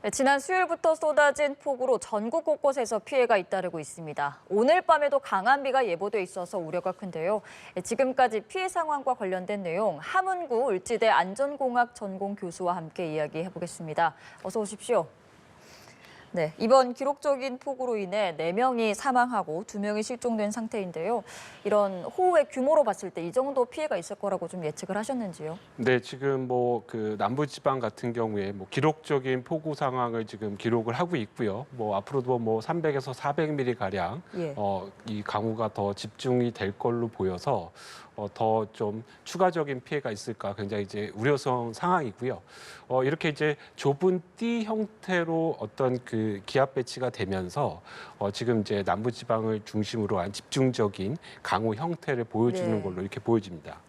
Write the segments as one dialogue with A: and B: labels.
A: 네, 지난 수요일부터 쏟아진 폭우로 전국 곳곳에서 피해가 잇따르고 있습니다. 오늘 밤에도 강한 비가 예보돼 있어서 우려가 큰데요. 지금까지 피해 상황과 관련된 내용 함흥구 을지대 안전공학 전공 교수와 함께 이야기해보겠습니다. 어서 오십시오. 네, 이번 기록적인 폭우로 인해 4명이 사망하고 2명이 실종된 상태인데요. 이런 호우의 규모로 봤을 때 이 정도 피해가 있을 거라고 좀 예측을 하셨는지요?
B: 네, 지금 그 남부지방 같은 경우에 기록적인 폭우 상황을 지금 기록을 하고 있고요. 앞으로도 300에서 400mm 가량
A: 예.
B: 이 강우가 더 집중이 될 걸로 보여서 더 좀 추가적인 피해가 있을까 굉장히 이제 우려스러운 상황이고요. 이렇게 이제 좁은 띠 형태로 어떤 그 기압 배치가 되면서 지금 이제 남부지방을 중심으로 한 집중적인 강우 형태를 보여주는
A: 네.
B: 걸로 이렇게 보여집니다.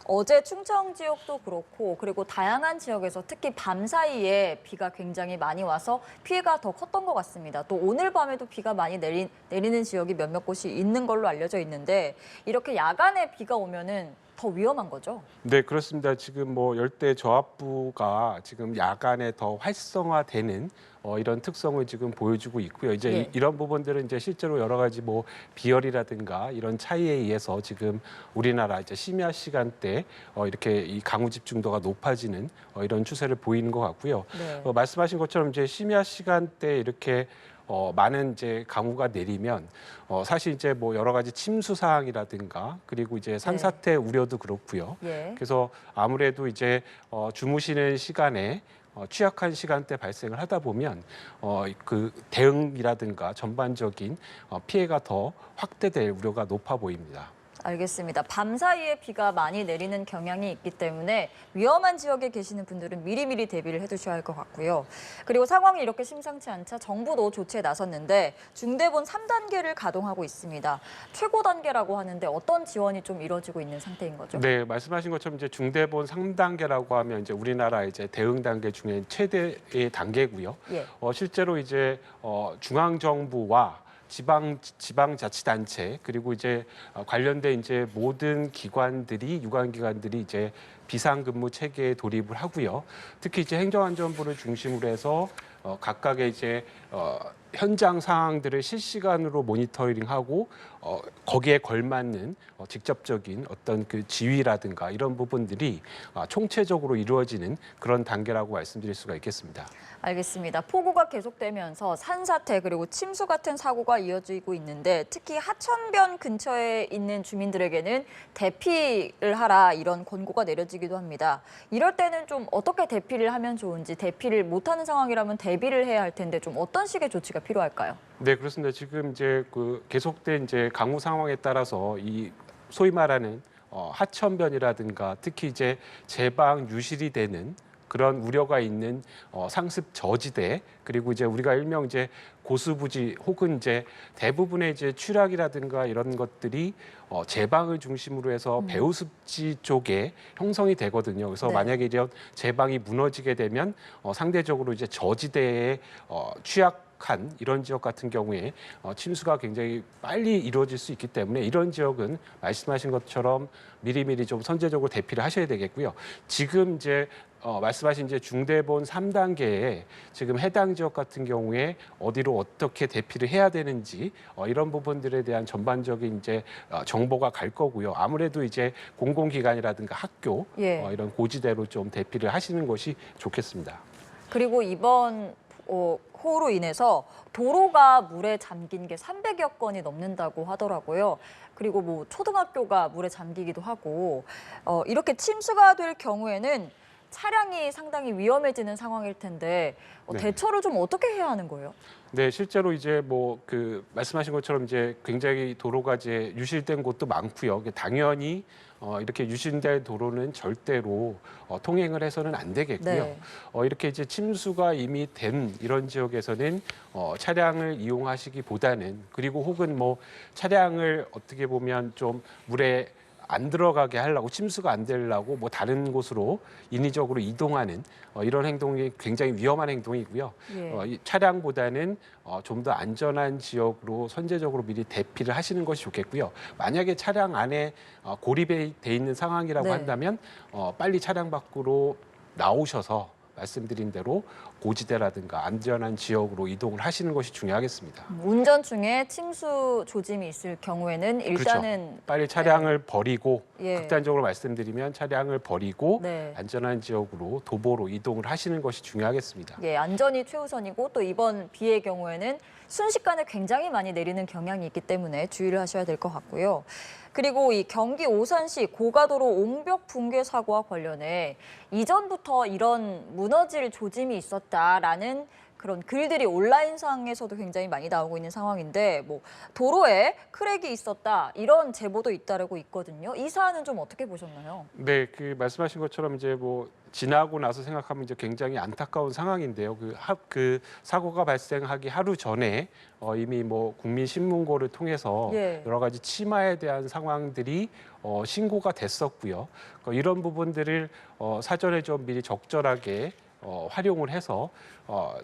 A: 어제 충청 지역도 그렇고 그리고 다양한 지역에서 특히 밤 사이에 비가 굉장히 많이 와서 피해가 더 컸던 것 같습니다. 또 오늘 밤에도 비가 많이 내리는 지역이 몇몇 곳이 있는 걸로 알려져 있는데 이렇게 야간에 비가 오면은 더 위험한 거죠?
B: 네, 그렇습니다. 지금 열대 저압부가 지금 야간에 더 활성화되는 이런 특성을 지금 보여주고 있고요. 이제
A: 예.
B: 이런 부분들은 이제 실제로 여러 가지 비열이라든가 이런 차이에 의해서 지금 우리나라 이제 심야 시간대 이렇게 이 강우 집중도가 높아지는 이런 추세를 보이는 것 같고요.
A: 네.
B: 말씀하신 것처럼 이제 심야 시간대 이렇게 많은 이제 강우가 내리면 사실 이제 여러 가지 침수 사항이라든가 그리고 이제 산사태 우려도 그렇고요.
A: 예.
B: 그래서 아무래도 이제 주무시는 시간에 취약한 시간대 발생을 하다 보면 그 대응이라든가 전반적인 피해가 더 확대될 우려가 높아 보입니다.
A: 알겠습니다. 밤 사이에 비가 많이 내리는 경향이 있기 때문에 위험한 지역에 계시는 분들은 미리미리 대비를 해두셔야 할 것 같고요. 그리고 상황이 이렇게 심상치 않자 정부도 조치에 나섰는데 중대본 3단계를 가동하고 있습니다. 최고 단계라고 하는데 어떤 지원이 좀 이루어지고 있는 상태인 거죠?
B: 네, 말씀하신 것처럼 이제 중대본 3단계라고 하면 이제 우리나라 이제 대응 단계 중에 최대의 단계고요.
A: 예.
B: 실제로 이제 중앙 정부와 지방자치단체 그리고 이제 관련된 이제 모든 기관들이 유관기관들이 이제 비상근무 체계에 돌입을 하고요. 특히 이제 행정안전부를 중심으로 해서 각각의 이제 현장 상황들을 실시간으로 모니터링하고 거기에 걸맞는 직접적인 어떤 그 지휘라든가 이런 부분들이 총체적으로 이루어지는 그런 단계라고 말씀드릴 수가 있겠습니다.
A: 알겠습니다. 폭우가 계속되면서 산사태 그리고 침수 같은 사고가 이어지고 있는데 특히 하천변 근처에 있는 주민들에게는 대피를 하라 이런 권고가 내려지기도 합니다. 이럴 때는 좀 어떻게 대피를 하면 좋은지 대피를 못하는 상황이라면 대비를 해야 할 텐데 좀 어떤 식의 조치가 필요할까요?
B: 네, 그렇습니다. 지금 이제 그 계속된 이제 강우 상황에 따라서 이 소위 말하는 하천변이라든가 특히 이제 제방 유실이 되는 그런 우려가 있는 상습 저지대 그리고 이제 우리가 일명 이제 고수부지 혹은 이제 대부분의 이제 취락이라든가 이런 것들이 제방을 중심으로 해서 배후습지 쪽에 형성이 되거든요. 그래서
A: 네.
B: 만약에 이런 제방이 무너지게 되면 상대적으로 이제 저지대에 취약한 이런 지역 같은 경우에 침수가 굉장히 빨리 이루어질 수 있기 때문에 이런 지역은 말씀하신 것처럼 미리미리 좀 선제적으로 대피를 하셔야 되겠고요. 지금 이제 말씀하신 이제 중대본 3단계에 지금 해당 지역 같은 경우에 어디로 어떻게 대피를 해야 되는지 이런 부분들에 대한 전반적인 이제 정보가 갈 거고요. 아무래도 이제 공공기관이라든가 학교
A: 예.
B: 이런 고지대로 좀 대피를 하시는 것이 좋겠습니다.
A: 그리고 이번 호우로 인해서 도로가 물에 잠긴 게 300여 건이 넘는다고 하더라고요. 그리고 초등학교가 물에 잠기기도 하고 이렇게 침수가 될 경우에는 차량이 상당히 위험해지는 상황일 텐데
B: 네.
A: 대처를 좀 어떻게 해야 하는 거예요?
B: 네, 실제로 이제 그 말씀하신 것처럼 이제 굉장히 도로가 이제 유실된 곳도 많고요. 당연히 이렇게 유실된 도로는 절대로 통행을 해서는 안 되겠고요.
A: 네.
B: 이렇게 이제 침수가 이미 된 이런 지역에서는 차량을 이용하시기보다는 그리고 혹은 차량을 어떻게 보면 좀 물에 안 들어가게 하려고 침수가 안 되려고 다른 곳으로 인위적으로 이동하는 이런 행동이 굉장히 위험한 행동이고요.
A: 예.
B: 이 차량보다는 좀 더 안전한 지역으로 선제적으로 미리 대피를 하시는 것이 좋겠고요. 만약에 차량 안에 고립이 돼 있는 상황이라고
A: 네.
B: 한다면 빨리 차량 밖으로 나오셔서 말씀드린 대로 고지대라든가 안전한 지역으로 이동을 하시는 것이 중요하겠습니다.
A: 운전 중에 침수 조짐이 있을 경우에는 일단은
B: 그렇죠. 빨리 차량을 버리고
A: 예.
B: 극단적으로 말씀드리면 차량을 버리고
A: 네.
B: 안전한 지역으로 도보로 이동을 하시는 것이 중요하겠습니다.
A: 예, 안전이 최우선이고 또 이번 비의 경우에는 순식간에 굉장히 많이 내리는 경향이 있기 때문에 주의를 하셔야 될 것 같고요. 그리고 이 경기 오산시 고가도로 옹벽 붕괴 사고와 관련해 이전부터 이런 무너질 조짐이 있었다라는 그런 글들이 온라인상에서도 굉장히 많이 나오고 있는 상황인데 뭐 도로에 크랙이 있었다 이런 제보도 잇따르고 있거든요. 이 사안은 좀 어떻게 보셨나요?
B: 네, 그 말씀하신 것처럼 이제 뭐 지나고 나서 생각하면 이제 굉장히 안타까운 상황인데요. 그 사고가 발생하기 하루 전에 이미 뭐 국민신문고를 통해서
A: 예.
B: 여러 가지 치마에 대한 상황들이 신고가 됐었고요. 이런 부분들을 사전에 좀 미리 적절하게 활용을 해서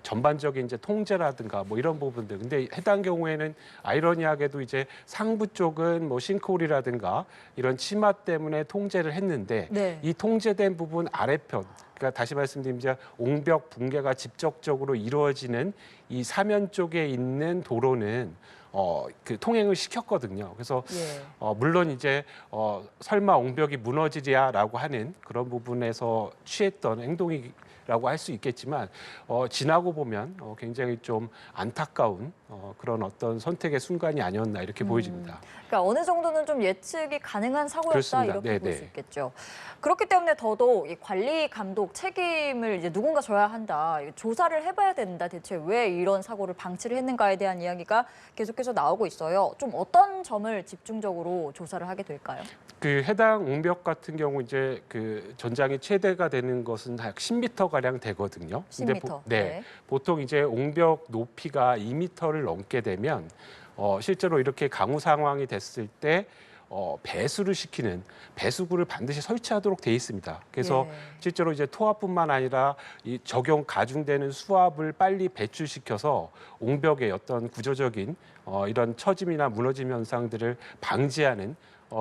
B: 전반적인 이제 통제라든가 뭐 이런 부분들. 근데 해당 경우에는 아이러니하게도 이제 상부 쪽은 뭐 싱크홀이라든가 이런 치마 때문에 통제를 했는데
A: 네.
B: 이 통제된 부분 아래편, 그러니까 다시 말씀드리면 옹벽 붕괴가 직접적으로 이루어지는 이 사면 쪽에 있는 도로는 그 통행을 시켰거든요. 그래서
A: 예.
B: 물론 이제 설마 옹벽이 무너지랴라고 하는 그런 부분에서 취했던 행동이라고 할 수 있겠지만 지나고 보면 굉장히 좀 안타까운 그런 어떤 선택의 순간이 아니었나 이렇게 보여집니다.
A: 그러니까 어느 정도는 좀 예측이 가능한 사고였다
B: 그렇습니다.
A: 이렇게 볼
B: 네네.
A: 수 있겠죠. 그렇기 때문에 더더욱 이 관리 감독 책임을 이제 누군가 져야 한다. 조사를 해봐야 된다. 대체 왜 이런 사고를 방치를 했는가에 대한 이야기가 계속해서 나오고 있어요. 좀 어떤 점을 집중적으로 조사를 하게 될까요?
B: 그 해당 옹벽 같은 경우 이제 그 전장이 최대가 되는 것은 약 10m 가량 되거든요.
A: 10m.
B: 네. 보통 이제 옹벽 높이가 2m를 넘게 되면 실제로 이렇게 강우 상황이 됐을 때 배수를 시키는 배수구를 반드시 설치하도록 돼 있습니다. 그래서
A: 예.
B: 실제로 이제 토합뿐만 아니라 이 가중되는 수압을 빨리 배출시켜서 옹벽의 어떤 구조적인 이런 처짐이나 무너짐 현상들을 방지하는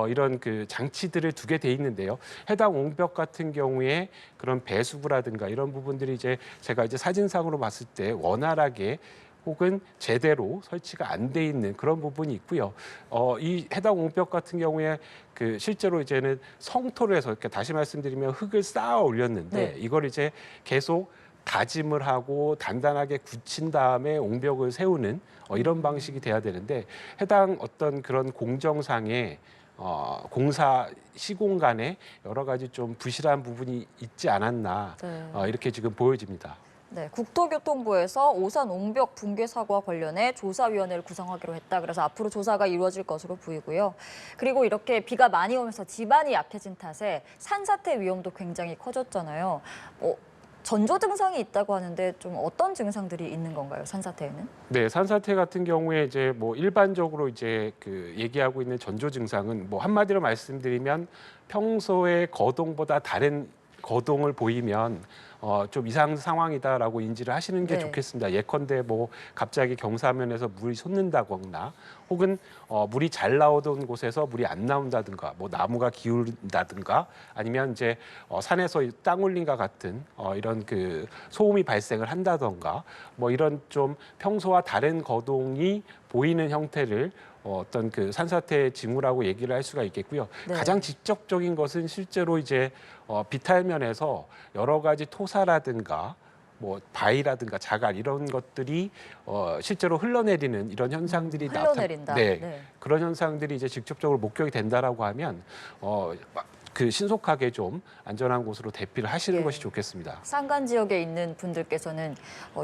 B: 이런 그 장치들을 두게 돼 있는데요. 해당 옹벽 같은 경우에 그런 배수구라든가 이런 부분들이 이제 제가 이제 사진상으로 봤을 때 원활하게 혹은 제대로 설치가 안 돼 있는 그런 부분이 있고요. 이 해당 옹벽 같은 경우에 그 실제로 이제는 성토를 해서 이렇게 다시 말씀드리면 흙을 쌓아 올렸는데
A: 네.
B: 이걸 이제 계속 다짐을 하고 단단하게 굳힌 다음에 옹벽을 세우는 이런 방식이 돼야 되는데 해당 어떤 그런 공정상의 공사 시공 간에 여러 가지 좀 부실한 부분이 있지 않았나
A: 네.
B: 이렇게 지금 보여집니다.
A: 네, 국토교통부에서 오산 옹벽 붕괴 사고와 관련해 조사위원회를 구성하기로 했다. 그래서 앞으로 조사가 이루어질 것으로 보이고요. 그리고 이렇게 비가 많이 오면서 지반이 약해진 탓에 산사태 위험도 굉장히 커졌잖아요. 전조 증상이 있다고 하는데 좀 어떤 증상들이 있는 건가요, 산사태에는?
B: 네, 산사태 같은 경우에 이제 뭐 일반적으로 이제 그 얘기하고 있는 전조 증상은 뭐 한마디로 말씀드리면 평소의 거동보다 다른 거동을 보이면 좀 이상 상황이다라고 인지를 하시는 게
A: 네.
B: 좋겠습니다. 예컨대 뭐 갑자기 경사면에서 물이 솟는다거나 혹은 물이 잘 나오던 곳에서 물이 안 나온다든가 뭐 나무가 기울다든가 아니면 이제 산에서 땅 울림과 같은 이런 그 소음이 발생을 한다던가 뭐 이런 좀 평소와 다른 거동이 보이는 형태를 어떤 그 산사태의 징후라고 얘기를 할 수가 있겠고요.
A: 네.
B: 가장 직접적인 것은 실제로 이제 비탈면에서 여러 가지 토사라든가 뭐 바위라든가 자갈 이런 것들이 실제로 흘러내리는 이런 현상들이
A: 흘러내린다. 네.
B: 그런 현상들이 이제 직접적으로 목격이 된다라고 하면 그 신속하게 좀 안전한 곳으로 대피를 하시는
A: 예.
B: 것이 좋겠습니다.
A: 산간 지역에 있는 분들께서는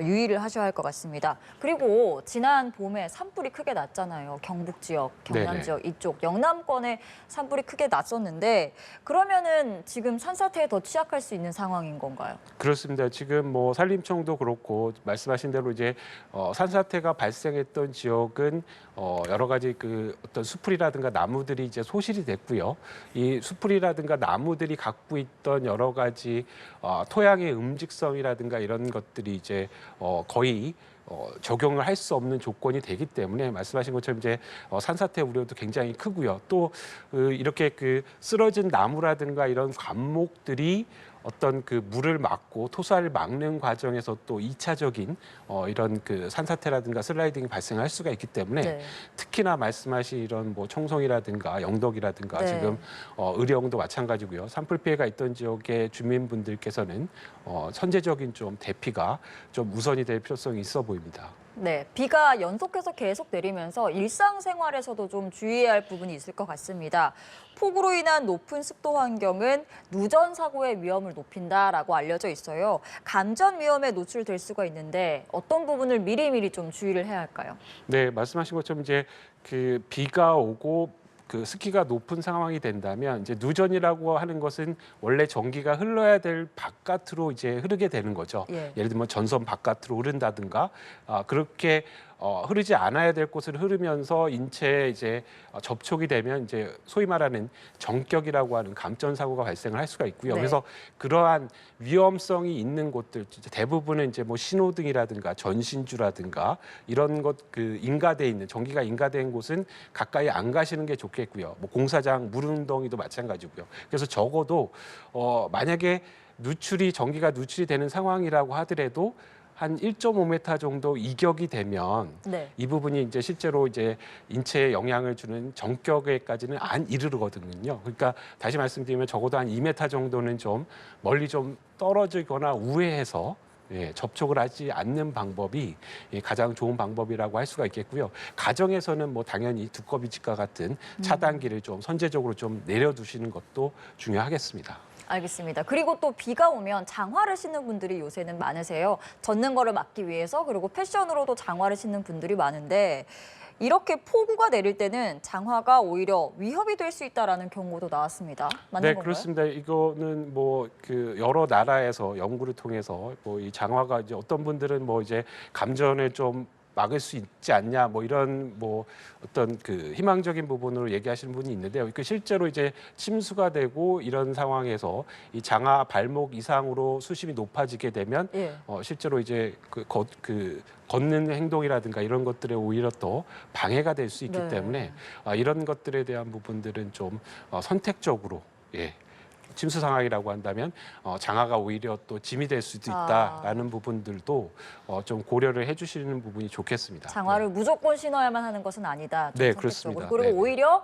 A: 유의를 하셔야 할 것 같습니다. 그리고 지난 봄에 산불이 크게 났잖아요. 경북 지역, 경남
B: 네네.
A: 지역 이쪽 영남권에 산불이 크게 났었는데 그러면은 지금 산사태에 더 취약할 수 있는 상황인 건가요?
B: 그렇습니다. 지금 뭐 산림청도 그렇고 말씀하신 대로 이제 산사태가 발생했던 지역은 여러 가지 그 어떤 수풀이라든가 나무들이 이제 소실이 됐고요. 이 수풀이라든가 나무들이 갖고 있던 여러 가지 토양의 음직성이라든가 이런 것들이 이제 거의 적용을 할 수 없는 조건이 되기 때문에 말씀하신 것처럼 이제 산사태 우려도 굉장히 크고요. 또 이렇게 그 쓰러진 나무라든가 이런 관목들이 어떤 그 물을 막고 토사를 막는 과정에서 또 2차적인 이런 그 산사태라든가 슬라이딩이 발생할 수가 있기 때문에
A: 네.
B: 특히나 말씀하신 이런 뭐 청송이라든가 영덕이라든가
A: 네.
B: 지금 의령도 마찬가지고요. 산불 피해가 있던 지역의 주민분들께서는 선제적인 좀 대피가 좀 우선이 될 필요성이 있어 보입니다.
A: 네, 비가 연속해서 계속 내리면서 일상생활에서도 좀 주의해야 할 부분이 있을 것 같습니다. 폭우로 인한 높은 습도 환경은 누전 사고의 위험을 높인다라고 알려져 있어요. 감전 위험에 노출될 수가 있는데 어떤 부분을 미리미리 좀 주의를 해야 할까요?
B: 네, 말씀하신 것처럼 이제 그 비가 오고 그 습기가 높은 상황이 된다면 이제 누전이라고 하는 것은 원래 전기가 흘러야 될 바깥으로 이제 흐르게 되는 거죠.
A: 예.
B: 예를 들면 전선 바깥으로 흐른다든가 그렇게 흐르지 않아야 될 곳을 흐르면서 인체에 이제 접촉이 되면 이제 소위 말하는 정격이라고 하는 감전 사고가 발생을 할 수가 있고요.
A: 네.
B: 그래서 그러한 위험성이 있는 곳들 대부분은 이제 뭐 신호등이라든가 전신주라든가 이런 것 그 인가돼 있는 전기가 인가된 곳은 가까이 안 가시는 게 좋겠고요. 뭐 공사장, 물웅덩이도 마찬가지고요. 그래서 적어도 만약에 전기가 누출이 되는 상황이라고 하더라도 한 1.5m 정도 이격이 되면
A: 네.
B: 이 부분이 이제 실제로 이제 인체에 영향을 주는 정격에까지는 안 이르거든요. 그러니까 다시 말씀드리면 적어도 한 2m 정도는 좀 멀리 좀 떨어지거나 우회해서 접촉을 하지 않는 방법이 가장 좋은 방법이라고 할 수가 있겠고요. 가정에서는 뭐 당연히 두꺼비 집과 같은 차단기를 좀 선제적으로 좀 내려두시는 것도 중요하겠습니다.
A: 알겠습니다. 그리고 또 비가 오면 장화를 신는 분들이 요새는 많으세요. 젖는 거를 막기 위해서 그리고 패션으로도 장화를 신는 분들이 많은데 이렇게 폭우가 내릴 때는 장화가 오히려 위협이 될 수 있다라는 경고도 나왔습니다. 맞는
B: 네,
A: 건가요?
B: 그렇습니다. 이거는 뭐 그 여러 나라에서 연구를 통해서 뭐 이 장화가 이제 어떤 분들은 뭐 이제 감전을 좀 막을 수 있지 않냐 뭐 이런 뭐 어떤 그 희망적인 부분으로 얘기하시는 분이 있는데요. 그 실제로 이제 침수가 되고 이런 상황에서 이 장화 발목 이상으로 수심이 높아지게 되면
A: 예.
B: 실제로 이제 걷는 행동이라든가 이런 것들에 오히려 더 방해가 될 수 있기
A: 네.
B: 때문에 이런 것들에 대한 부분들은 좀 선택적으로 침수 상황이라고 한다면 장화가 오히려 또 짐이 될 수도 있다라는 부분들도 좀 고려를 해주시는 부분이 좋겠습니다.
A: 장화를 무조건 신어야만 하는 것은 아니다. 좀
B: 네,
A: 선택적으로.
B: 그렇습니다.
A: 그리고
B: 네, 네.
A: 오히려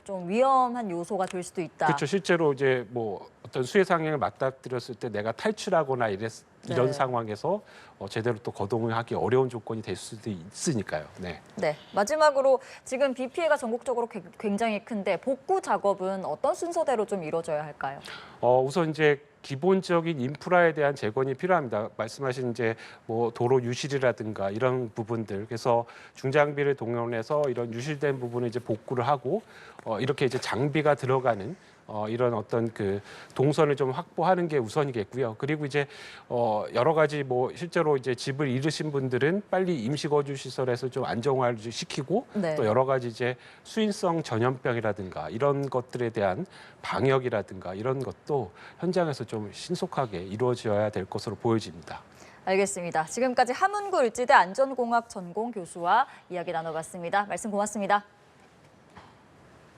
A: 좀 위험한 요소가 될 수도 있다.
B: 그렇죠. 실제로 이제 뭐 어떤 수해 상황을 맞닥뜨렸을 때 내가 탈출하거나 이런
A: 네.
B: 상황에서 제대로 또 거동을 하기 어려운 조건이 될 수도 있으니까요. 네.
A: 네, 마지막으로 지금 비 피해가 전국적으로 굉장히 큰데 복구 작업은 어떤 순서대로 좀 이루어져야 할까요?
B: 우선 이제 기본적인 인프라에 대한 재건이 필요합니다. 말씀하신 이제 뭐 도로 유실이라든가 이런 부분들, 그래서 중장비를 동원해서 이런 유실된 부분을 이제 복구를 하고 이렇게 이제 장비가 들어가는 이런 어떤 그 동선을 좀 확보하는 게 우선이겠고요. 그리고 이제 여러 가지 뭐 실제로 이제 집을 잃으신 분들은 빨리 임시거주 시설에서 좀 안정화를 시키고
A: 네.
B: 또 여러 가지 이제 수인성 전염병이라든가 이런 것들에 대한 방역이라든가 이런 것도 현장에서 좀 신속하게 이루어져야 될 것으로 보여집니다.
A: 알겠습니다. 지금까지 함은구 을지대 안전공학 전공 교수와 이야기 나눠봤습니다. 말씀 고맙습니다.